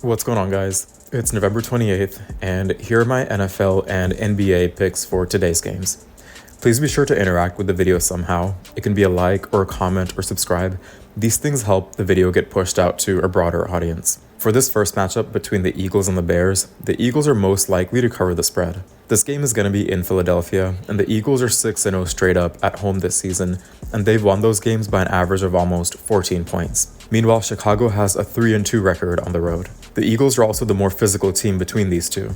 What's going on, guys? It's November 28th, and here are my NFL and NBA picks for today's games. Please be sure to interact with the video somehow. It can be a like or a comment or subscribe. These things help the video get pushed out to a broader audience. For this first matchup between the Eagles and the Bears, the Eagles are most likely to cover the spread. This game is going to be in Philadelphia, and the Eagles are 6-0 straight up at home this season, and they've won those games by an average of almost 14 points. Meanwhile, Chicago has a 3-2 record on the road. The Eagles are also the more physical team between these two.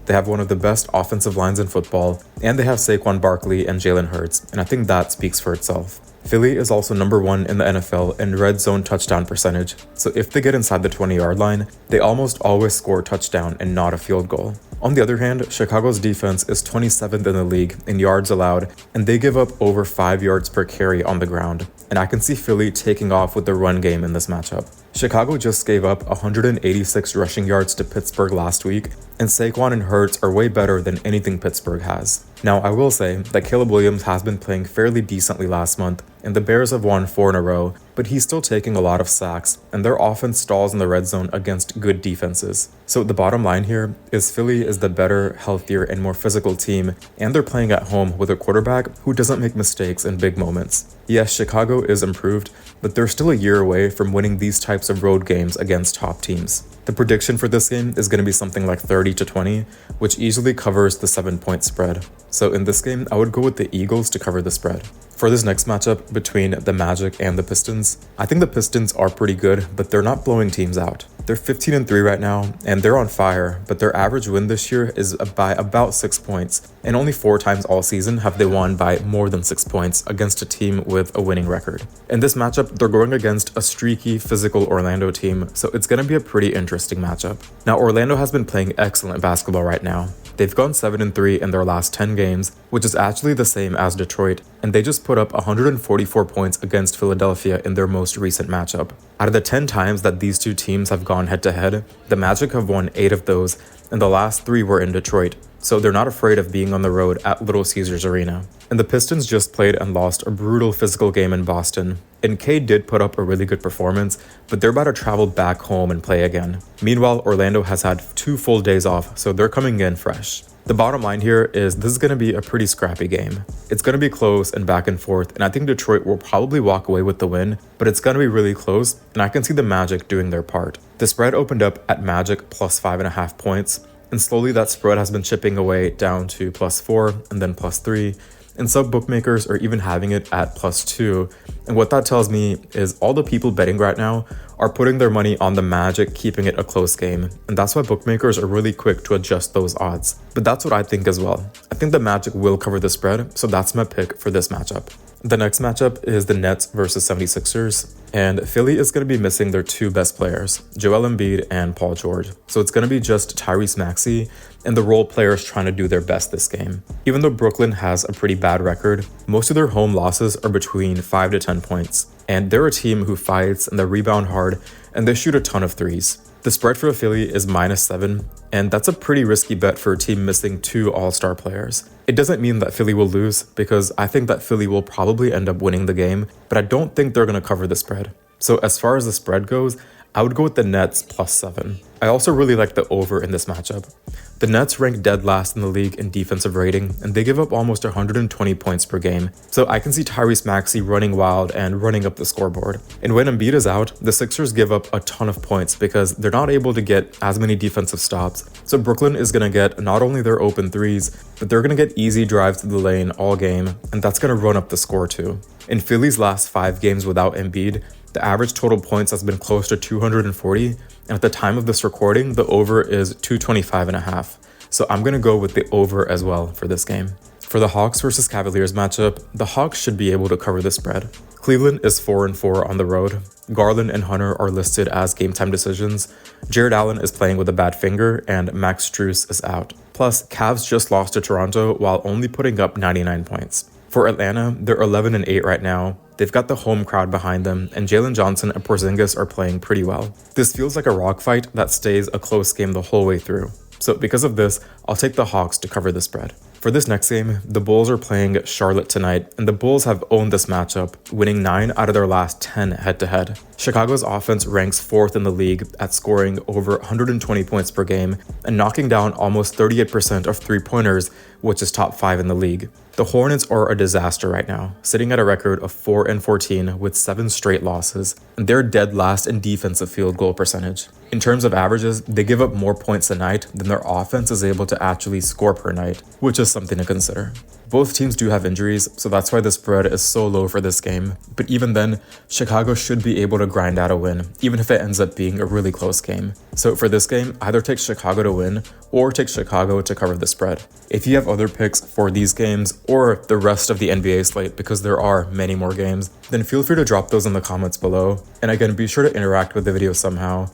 They have one of the best offensive lines in football, and they have Saquon Barkley and Jalen Hurts, and I think that speaks for itself. Philly is also number 1 in the NFL in red zone touchdown percentage, so if they get inside the 20-yard line, they almost always score a touchdown and not a field goal. On the other hand, Chicago's defense is 27th in the league in yards allowed, and they give up over 5 yards per carry on the ground, and I can see Philly taking off with the run game in this matchup. Chicago just gave up 186 rushing yards to Pittsburgh last week, and Saquon and Hurts are way better than anything Pittsburgh has. Now, I will say that Caleb Williams has been playing fairly decently last month, and the Bears have won 4 in a row, but he's still taking a lot of sacks, and their offense stalls in the red zone against good defenses. So the bottom line here is Philly is the better, healthier, and more physical team, and they're playing at home with a quarterback who doesn't make mistakes in big moments. Yes, Chicago is improved, but they're still a year away from winning these types of road games against top teams. The prediction for this game is going to be something like 30-20, which easily covers the 7-point spread. So in this game, I would go with the Eagles to cover the spread. For this next matchup between the Magic and the Pistons, I think the Pistons are pretty good, but they're not blowing teams out. They're 15-3 right now, and they're on fire, but their average win this year is by about 6 points, and only 4 times all season have they won by more than 6 points against a team with a winning record. In this matchup, they're going against a streaky, physical Orlando team, so it's going to be a pretty interesting matchup. Now, Orlando has been playing excellent basketball right now. They've gone 7-3 in their last 10 games, which is actually the same as Detroit, and they just put up 144 points against Philadelphia in their most recent matchup. Out of the 10 times that these two teams have gone head-to-head, the Magic have won 8 of those, and the last 3 were in Detroit, so they're not afraid of being on the road at Little Caesars Arena. And the Pistons just played and lost a brutal physical game in Boston, and Cade did put up a really good performance, but they're about to travel back home and play again. Meanwhile, Orlando has had 2 full days off, so they're coming in fresh. The bottom line here is this is going to be a pretty scrappy game. It's going to be close and back and forth, and I think Detroit will probably walk away with the win, but it's going to be really close, and I can see the Magic doing their part. The spread opened up at Magic plus 5.5 points, and slowly that spread has been chipping away down to plus 4 and then plus 3, and some bookmakers are even having it at plus 2, and what that tells me is all the people betting right now are putting their money on the Magic keeping it a close game, and that's why bookmakers are really quick to adjust those odds. But that's what I think as well. I think the Magic will cover the spread, so that's my pick for this matchup. The next matchup is the Nets versus 76ers, and Philly is going to be missing their 2 best players, Joel Embiid and Paul George. So it's going to be just Tyrese Maxey and the role players trying to do their best this game. Even though Brooklyn has a pretty bad record, most of their home losses are between 5 to 10 points. And they're a team who fights and they rebound hard and they shoot a ton of threes. The spread for Philly is -7, and that's a pretty risky bet for a team missing 2 all-star players. It doesn't mean that Philly will lose, because I think that Philly will probably end up winning the game, but I don't think they're going to cover the spread. So as far as the spread goes, I would go with the Nets plus 7. I also really like the over in this matchup. The Nets rank dead last in the league in defensive rating, and they give up almost 120 points per game. So I can see Tyrese Maxey running wild and running up the scoreboard. And when Embiid is out, the Sixers give up a ton of points because they're not able to get as many defensive stops. So Brooklyn is going to get not only their open threes, but they're going to get easy drives to the lane all game, and that's going to run up the score too. In Philly's last 5 games without Embiid, the average total points has been close to 240, and at the time of this recording, the over is 225.5. So I'm going to go with the over as well for this game. For the Hawks versus Cavaliers matchup, the Hawks should be able to cover the spread. Cleveland is 4-4 on the road. Garland and Hunter are listed as game time decisions. Jared Allen is playing with a bad finger, and Max Strus is out. Plus, Cavs just lost to Toronto while only putting up 99 points. For Atlanta, they're 11-8 right now. They've got the home crowd behind them, and Jalen Johnson and Porzingis are playing pretty well. This feels like a rock fight that stays a close game the whole way through. So because of this, I'll take the Hawks to cover the spread. For this next game, the Bulls are playing Charlotte tonight, and the Bulls have owned this matchup, winning 9 out of their last 10 head-to-head. Chicago's offense ranks 4th in the league at scoring over 120 points per game and knocking down almost 38% of three-pointers, which is top 5 in the league. The Hornets are a disaster right now, sitting at a record of 4-14 with 7 straight losses, and they're dead last in defensive field goal percentage. In terms of averages, they give up more points a night than their offense is able to actually score per night, which is something to consider. Both teams do have injuries, so that's why the spread is so low for this game, but even then, Chicago should be able to grind out a win, even if it ends up being a really close game. So for this game, either take Chicago to win, or take Chicago to cover the spread. If you have other picks for these games, or the rest of the NBA slate, because there are many more games, then feel free to drop those in the comments below. And again, be sure to interact with the video somehow.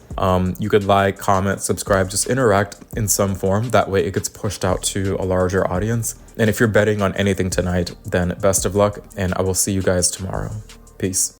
You could like, comment, subscribe, just interact in some form. That way it gets pushed out to a larger audience. And if you're betting on anything tonight, then best of luck, and I will see you guys tomorrow. Peace.